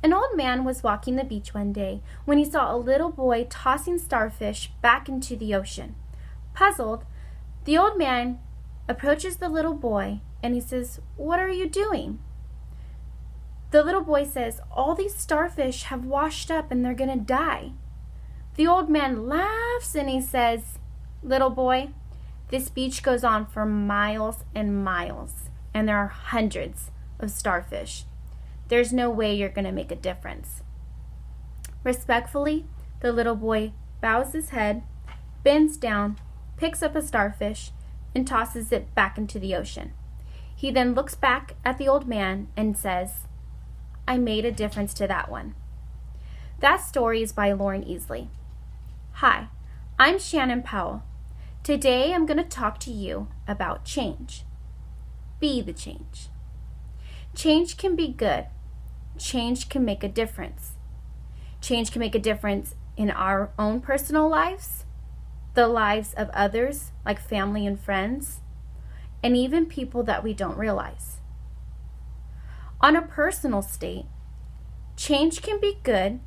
An old man was walking the beach one day when he saw a little boy tossing starfish back into the ocean. Puzzled, the old man approaches the little boy and he says, "What are you doing?" The little boy says, "All these starfish have washed up and they're going to die." The old man laughs and he says, "Little boy, this beach goes on for miles and miles, and there are hundreds of starfish. There's no way you're going to make a difference." Respectfully, the little boy bows his head, bends down, picks up a starfish, and tosses it back into the ocean. He then looks back at the old man and says, "I made a difference to that one." That story is by Lauren Easley. Hi, I'm Shannon Powell. Today I'm going to talk to you about change. Be the change. Change can be good. Change can make a difference. Change can make a difference in our own personal lives, the lives of others, like family and friends, and even people that we don't realize. On a personal state, change can be good,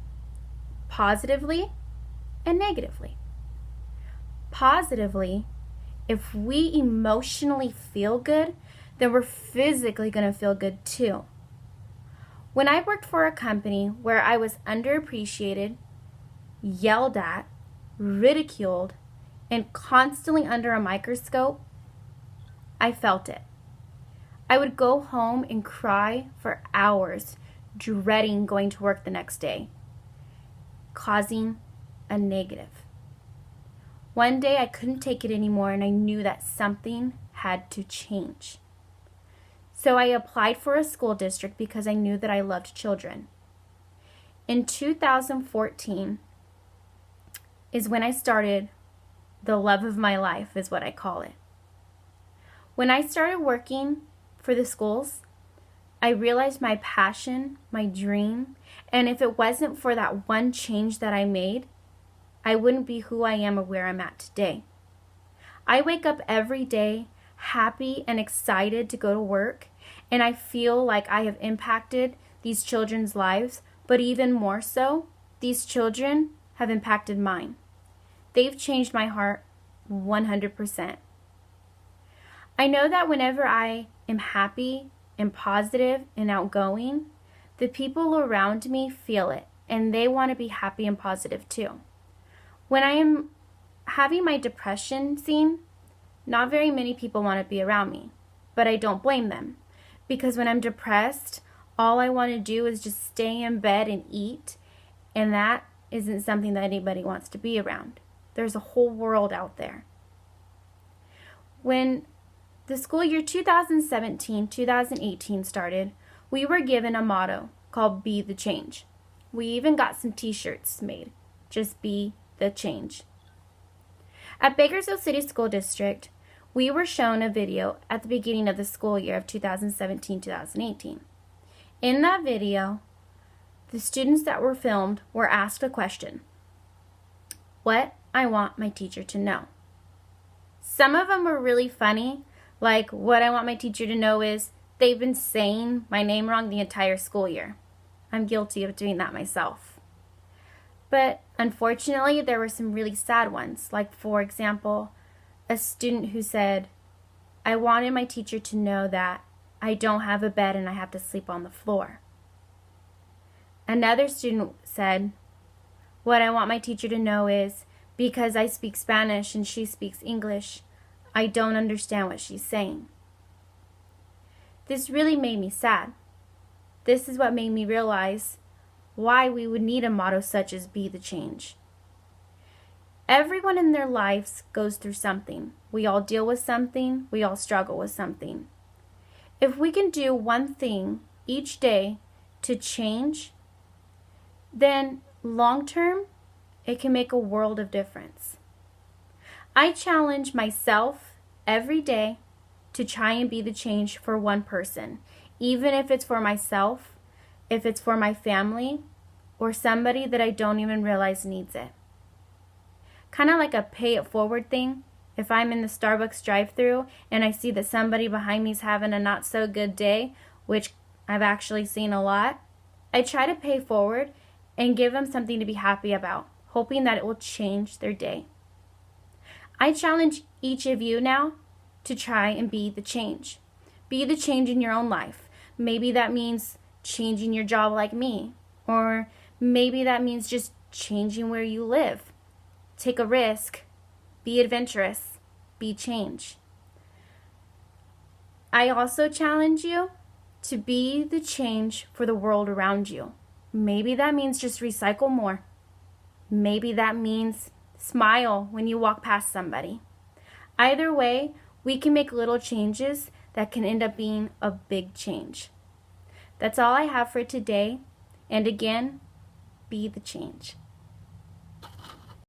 positively and negatively. Positively, if we emotionally feel good, then we're physically going to feel good too. When I worked for a company where I was underappreciated, yelled at, ridiculed, and constantly under a microscope, I felt it. I would go home and cry for hours, dreading going to work the next day, causing a negative. One day I couldn't take it anymore and I knew that something had to change. So I applied for a school district because I knew that I loved children. In 2014 is when I started the love of my life, is what I call it. When I started working for the schools, I realized my passion, my dream, and if it wasn't for that one change that I made, I wouldn't be who I am or where I'm at today. I wake up every day happy and excited to go to work, and I feel like I have impacted these children's lives, but even more so, these children have impacted mine. They've changed my heart 100%. I know that whenever I am happy and positive and outgoing, the people around me feel it, and they want to be happy and positive too. When I am having my depression scene, not very many people want to be around me, but I don't blame them, because when I'm depressed, all I want to do is just stay in bed and eat, and that isn't something that anybody wants to be around. There's a whole world out there. When the school year 2017-2018 started, we were given a motto called Be the Change. We even got some t-shirts made, just be the change. At Bakersfield City School District, we were shown a video at the beginning of the school year of 2017-2018. In that video, the students that were filmed were asked a question: what I want my teacher to know. Some of them were really funny, like what I want my teacher to know is they've been saying my name wrong the entire school year. I'm guilty of doing that myself. But unfortunately, there were some really sad ones, like for example, a student who said, I wanted my teacher to know that I don't have a bed and I have to sleep on the floor. Another student said, what I want my teacher to know is because I speak Spanish and she speaks English, I don't understand what she's saying. This really made me sad. This is what made me realize why we would need a motto such as Be the Change. Everyone in their lives goes through something. We all deal with something. We all struggle with something. If we can do one thing each day to change, then long term, it can make a world of difference. I challenge myself every day to try and be the change for one person, even if it's for myself, if it's for my family, or somebody that I don't even realize needs it. Kind of like a pay it forward thing. If I'm in the Starbucks drive-thru and I see that somebody behind me is having a not so good day, which I've actually seen a lot, I try to pay forward and give them something to be happy about, hoping that it will change their day. I challenge each of you now to try and be the change. Be the change in your own life. Maybe that means changing your job like me, or maybe that means just changing where you live. Take a risk. Be adventurous. Be change. I also challenge you to be the change for the world around you. Maybe that means just recycle more. Maybe that means smile when you walk past somebody. Either way, we can make little changes that can end up being a big change. That's all I have for today. And again, be the change.